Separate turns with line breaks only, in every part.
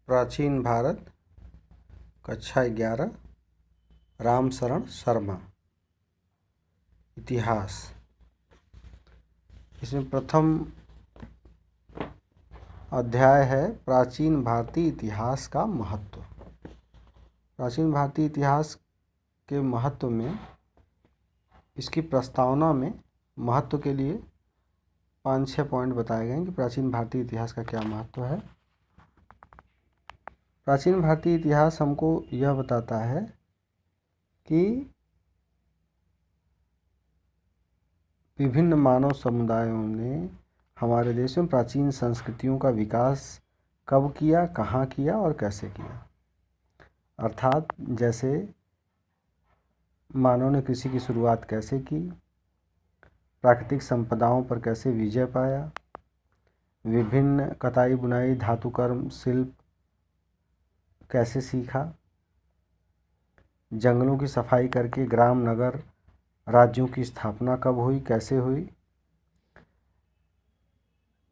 प्राचीन भारत, कक्षा 11, रामशरण शर्मा। इतिहास। इसमें प्रथम अध्याय है प्राचीन भारतीय इतिहास का महत्व। प्राचीन भारतीय इतिहास के महत्व में, इसकी प्रस्तावना में महत्व के लिए 5-6 पॉइंट बताए गए हैं कि प्राचीन भारतीय इतिहास का क्या महत्व है। प्राचीन भारतीय इतिहास हमको यह बताता है कि विभिन्न मानव समुदायों ने हमारे देश में प्राचीन संस्कृतियों का विकास कब किया, कहाँ किया और कैसे किया। अर्थात जैसे मानव ने कृषि की शुरुआत कैसे की, प्राकृतिक संपदाओं पर कैसे विजय पाया, विभिन्न कताई बुनाई धातुकर्म शिल्प कैसे सीखा, जंगलों की सफाई करके ग्राम नगर राज्यों की स्थापना कब हुई, कैसे हुई।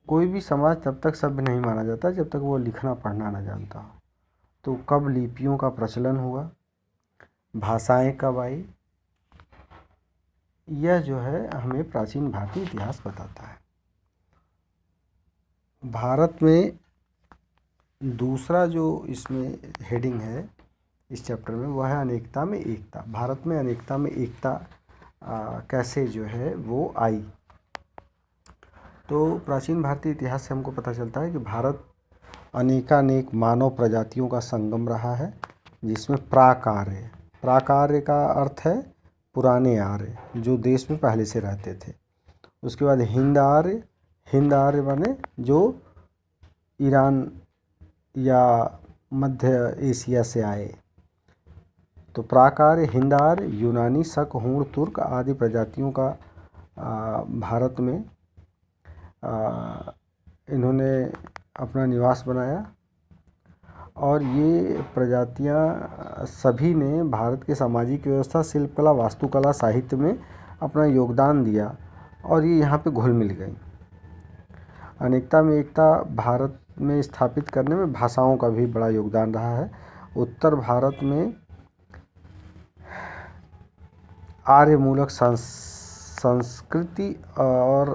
कोई भी समाज तब तक सभ्य नहीं माना जाता जब तक वो लिखना पढ़ना न जानता हो। तो कब लिपियों का प्रचलन हुआ, भाषाएं कब आई, यह जो है हमें प्राचीन भारतीय इतिहास बताता है। भारत में दूसरा जो इसमें हेडिंग है इस चैप्टर में, वह है अनेकता में एकता। भारत में अनेकता में एकता कैसे जो है वो आई। तो प्राचीन भारतीय इतिहास से हमको पता चलता है कि भारत अनेकानेक मानव प्रजातियों का संगम रहा है, जिसमें प्राक-आर्य, प्राक-आर्य का अर्थ है पुराने आर्य, जो देश में पहले से रहते थे। उसके बाद हिंद-आर्य, हिंद-आर्य बने जो ईरान या मध्य एशिया से आए। तो प्राक-आर्य, हिंद-आर्य, यूनानी, शक, हूण, तुर्क आदि प्रजातियों का भारत में इन्होंने अपना निवास बनाया, और ये प्रजातियां सभी ने भारत के सामाजिक व्यवस्था, शिल्पकला, वास्तुकला, साहित्य में अपना योगदान दिया, और ये यहाँ पे घुल मिल गई। अनेकता में एकता भारत में स्थापित करने में भाषाओं का भी बड़ा योगदान रहा है। उत्तर भारत में आर्य मूलक संस्कृति और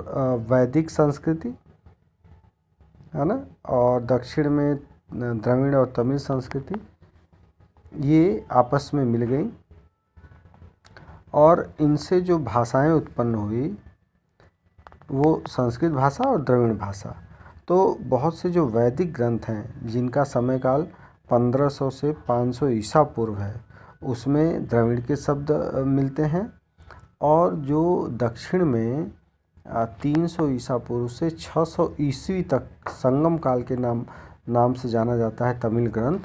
वैदिक संस्कृति है ना, और दक्षिण में द्रविड़ और तमिल संस्कृति, ये आपस में मिल गई, और इनसे जो भाषाएं उत्पन्न हुई वो संस्कृत भाषा और द्रविड़ भाषा। तो बहुत से जो वैदिक ग्रंथ हैं जिनका समय काल 1500 से 500 ईसा पूर्व है, उसमें द्रविड़ के शब्द मिलते हैं, और जो दक्षिण में 300 ईसा पूर्व से 600 ईस्वी तक संगम काल के नाम से जाना जाता है तमिल ग्रंथ,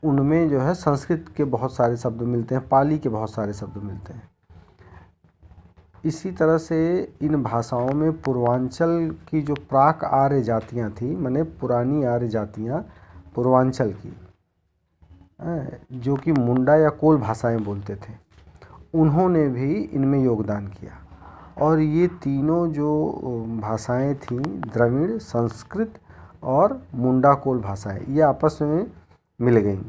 उनमें जो है संस्कृत के बहुत सारे शब्द मिलते हैं, पाली के बहुत सारे शब्द मिलते हैं। इसी तरह से इन भाषाओं में पूर्वांचल की जो प्राक आर्य जातियाँ थी, माने पुरानी आर्य जातियाँ पूर्वांचल की, जो कि मुंडा या कोल भाषाएं बोलते थे, उन्होंने भी इनमें योगदान किया। और ये तीनों जो भाषाएं थीं, द्रविड़, संस्कृत और मुंडा कोल भाषाएं, ये आपस में मिल गईं।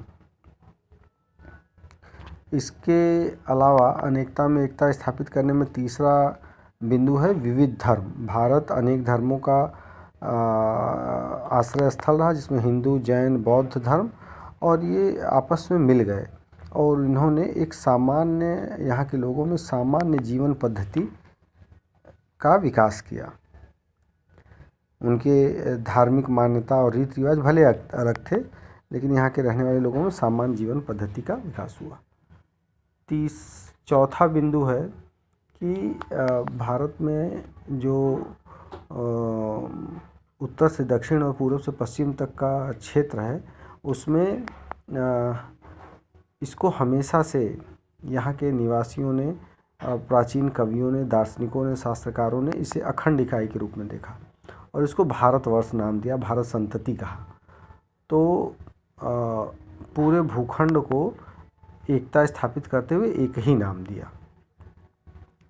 इसके अलावा अनेकता में एकता स्थापित करने में तीसरा बिंदु है विविध धर्म। भारत अनेक धर्मों का आश्रय स्थल रहा, जिसमें हिंदू, जैन, बौद्ध धर्म, और ये आपस में मिल गए, और इन्होंने एक सामान्य, यहाँ के लोगों में सामान्य जीवन पद्धति का विकास किया। उनके धार्मिक मान्यता और रीति रिवाज भले अलग थे, लेकिन यहाँ के रहने वाले लोगों में सामान्य जीवन पद्धति का विकास हुआ। चौथा बिंदु है कि भारत में जो उत्तर से दक्षिण और पूर्व से पश्चिम तक का क्षेत्र है, उसमें इसको हमेशा से यहाँ के निवासियों ने, प्राचीन कवियों ने, दार्शनिकों ने, शास्त्रकारों ने इसे अखंड इकाई के रूप में देखा, और इसको भारतवर्ष नाम दिया, भारत संतति कहा। तो पूरे भूखंड को एकता स्थापित करते हुए एक ही नाम दिया।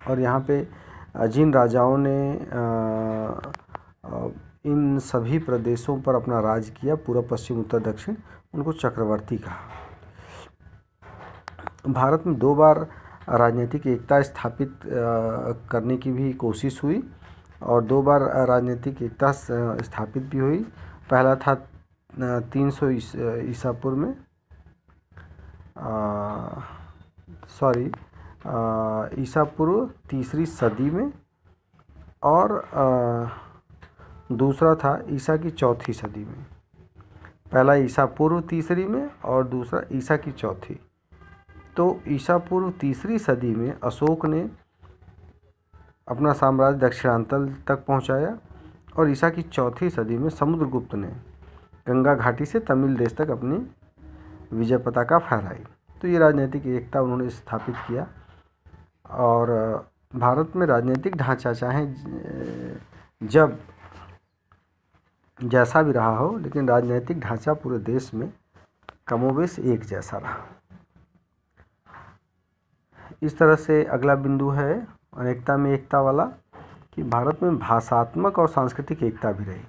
और यहाँ पे जिन राजाओं ने इन सभी प्रदेशों पर अपना राज किया, पूर्व पश्चिम उत्तर दक्षिण, उनको चक्रवर्ती कहा। भारत में 2 बार राजनीतिक एकता स्थापित करने की भी कोशिश हुई और 2 बार राजनीतिक एकता स्थापित भी हुई। पहला था 300 ईसा पूर्व में, ईसा पूर्व 3री सदी में, और दूसरा था ईसा की 4थी सदी में। पहला ईसा पूर्व 3री में और दूसरा ईसा की 4थी। तो ईसा पूर्व 3री सदी में अशोक ने अपना साम्राज्य दक्षिणांचल तक पहुंचाया और ईसा की 4थी सदी में समुद्रगुप्त ने गंगा घाटी से तमिल देश तक अपनी विजय पताका फहराई। तो ये राजनीतिक एकता उन्होंने स्थापित किया। और भारत में राजनीतिक ढांचा चाहे जब जैसा भी रहा हो, लेकिन राजनीतिक ढांचा पूरे देश में कमोबेश एक जैसा रहा। इस तरह से अगला बिंदु है अनेकता में एकता वाला, कि भारत में भाषात्मक और सांस्कृतिक एकता भी रही।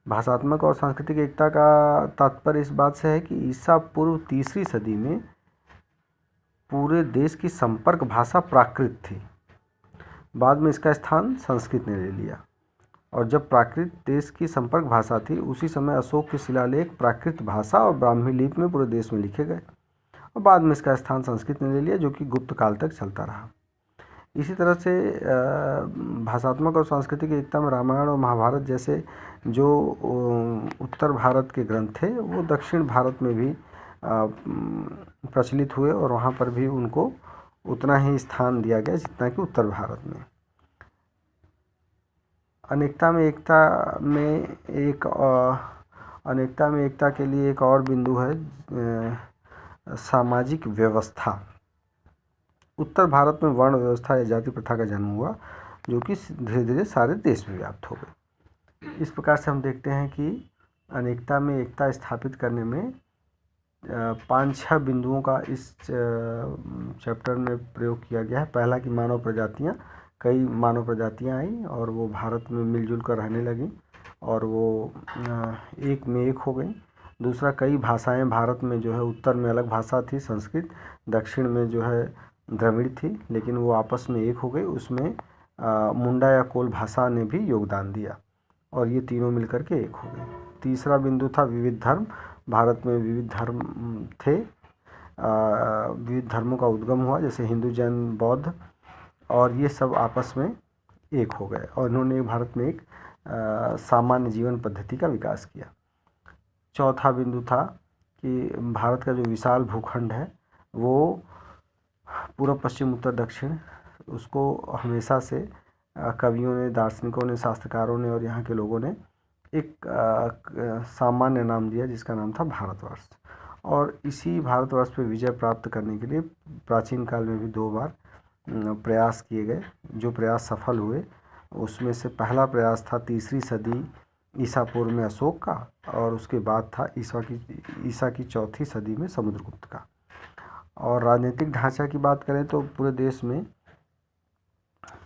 भाषात्मक और सांस्कृतिक एकता का तात्पर्य इस बात से है कि ईसा पूर्व 3री सदी में पूरे देश की संपर्क भाषा प्राकृत थी। बाद में इसका स्थान संस्कृत ने ले लिया, और जब प्राकृत देश की संपर्क भाषा थी, उसी समय अशोक के शिलालेख प्राकृत भाषा और ब्राह्मी लिपि में पूरे देश में लिखे गए, और बाद में इसका स्थान संस्कृत ने ले लिया, जो कि गुप्त काल तक चलता रहा। इसी तरह से भाषात्मक और सांस्कृतिक एकता में रामायण और महाभारत जैसे जो उत्तर भारत के ग्रंथ थे, वो दक्षिण भारत में भी प्रचलित हुए, और वहाँ पर भी उनको उतना ही स्थान दिया गया जितना कि उत्तर भारत में। अनेकता में एकता के लिए एक और बिंदु है सामाजिक व्यवस्था। उत्तर भारत में वर्ण व्यवस्था या जाति प्रथा का जन्म हुआ, जो कि धीरे धीरे सारे देश में व्याप्त हो गई। इस प्रकार से हम देखते हैं कि अनेकता में एकता स्थापित करने में 5-6 बिंदुओं का इस चैप्टर में प्रयोग किया गया है। पहला कि कई मानव प्रजातियां आई और वो भारत में मिलजुल कर रहने लगी और वो एक में एक हो गई। दूसरा, कई भाषाएं भारत में जो है, उत्तर में अलग भाषा थी संस्कृत, दक्षिण में जो है द्रविड़ थी, लेकिन वो आपस में एक हो गई। उसमें मुंडा या कोल भाषा ने भी योगदान दिया और ये तीनों मिलकर के एक हो गए। तीसरा बिंदु था विविध धर्म। भारत में विविध धर्म थे, विविध धर्मों का उद्गम हुआ, जैसे हिंदू, जैन, बौद्ध, और ये सब आपस में एक हो गए और इन्होंने भारत में एक सामान्य जीवन पद्धति का विकास किया। चौथा बिंदु था कि भारत का जो विशाल भूखंड है, वो पूर्व पश्चिम उत्तर दक्षिण, उसको हमेशा से कवियों ने, दार्शनिकों ने, शास्त्रकारों ने और यहाँ के लोगों ने एक सामान्य नाम दिया, जिसका नाम था भारतवर्ष। और इसी भारतवर्ष पे विजय प्राप्त करने के लिए प्राचीन काल में भी 2 बार प्रयास किए गए, जो प्रयास सफल हुए। उसमें से पहला प्रयास था 3री सदी ईसा पूर्व में अशोक का, और उसके बाद था ईसा की 4थी सदी में समुद्रगुप्त का। और राजनीतिक ढांचा की बात करें तो पूरे देश में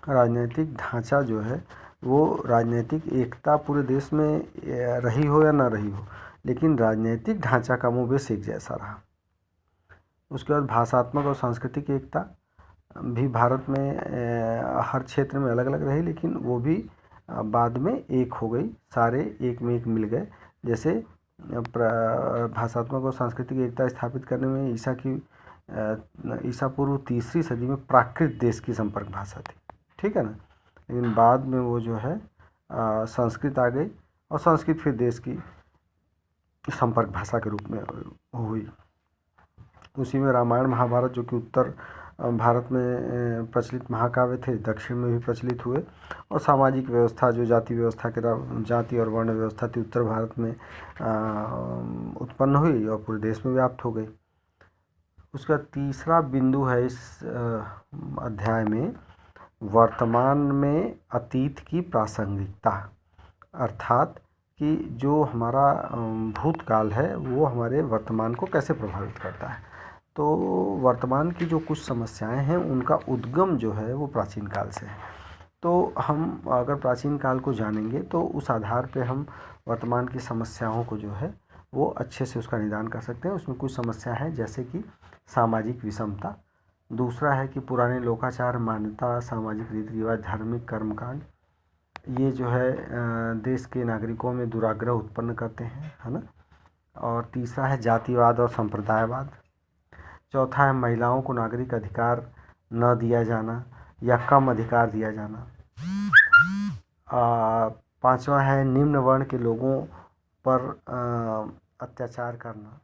राजनीतिक ढांचा जो है, वो राजनीतिक एकता पूरे देश में रही हो या ना रही हो, लेकिन राजनीतिक ढांचा कमोबेश एक जैसा रहा। उसके बाद भाषात्मक और सांस्कृतिक एकता भी भारत में हर क्षेत्र में अलग अलग रही, लेकिन वो भी बाद में एक हो गई, सारे एक में एक मिल गए। जैसे भाषात्मक और सांस्कृतिक एकता स्थापित करने में ईसा पूर्व 3री सदी में प्राकृत देश की संपर्क भाषा थी, ठीक है ना, लेकिन बाद में वो जो है संस्कृत आ गई और संस्कृत फिर देश की संपर्क भाषा के रूप में हुई। उसी में रामायण महाभारत, जो कि उत्तर भारत में प्रचलित महाकाव्य थे, दक्षिण में भी प्रचलित हुए। और सामाजिक व्यवस्था, जो जाति और वर्ण व्यवस्था थी, उत्तर भारत में उत्पन्न हुई और पूरे देश में व्याप्त हो गई। उसका तीसरा बिंदु है इस अध्याय में वर्तमान में अतीत की प्रासंगिकता, अर्थात कि जो हमारा भूतकाल है वो हमारे वर्तमान को कैसे प्रभावित करता है। तो वर्तमान की जो कुछ समस्याएं हैं, उनका उद्गम जो है वो प्राचीन काल से है। तो हम अगर प्राचीन काल को जानेंगे तो उस आधार पे हम वर्तमान की समस्याओं को जो है वो अच्छे से उसका निदान कर सकते हैं। उसमें कुछ समस्या है जैसे कि सामाजिक विषमता, दूसरा है कि पुराने लोकाचार, मान्यता, सामाजिक रीति रिवाज, धार्मिक कर्मकांड, ये जो है देश के नागरिकों में दुराग्रह उत्पन्न करते हैं, है ना। और तीसरा है जातिवाद और संप्रदायवाद। चौथा है महिलाओं को नागरिक अधिकार न दिया जाना या कम अधिकार दिया जाना। पांचवा है निम्न वर्ण के लोगों पर अत्याचार करना।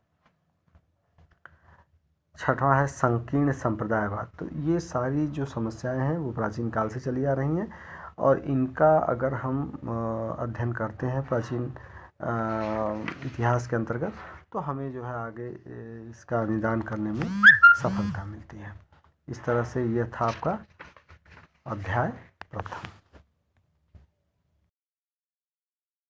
छठवां है संकीर्ण संप्रदायवाद। तो ये सारी जो समस्याएं हैं वो प्राचीन काल से चली आ रही हैं, और इनका अगर हम अध्ययन करते हैं प्राचीन इतिहास के अंतर्गत, तो हमें जो है आगे इसका निदान करने में सफलता मिलती है। इस तरह से यह था आपका अध्याय प्रथम।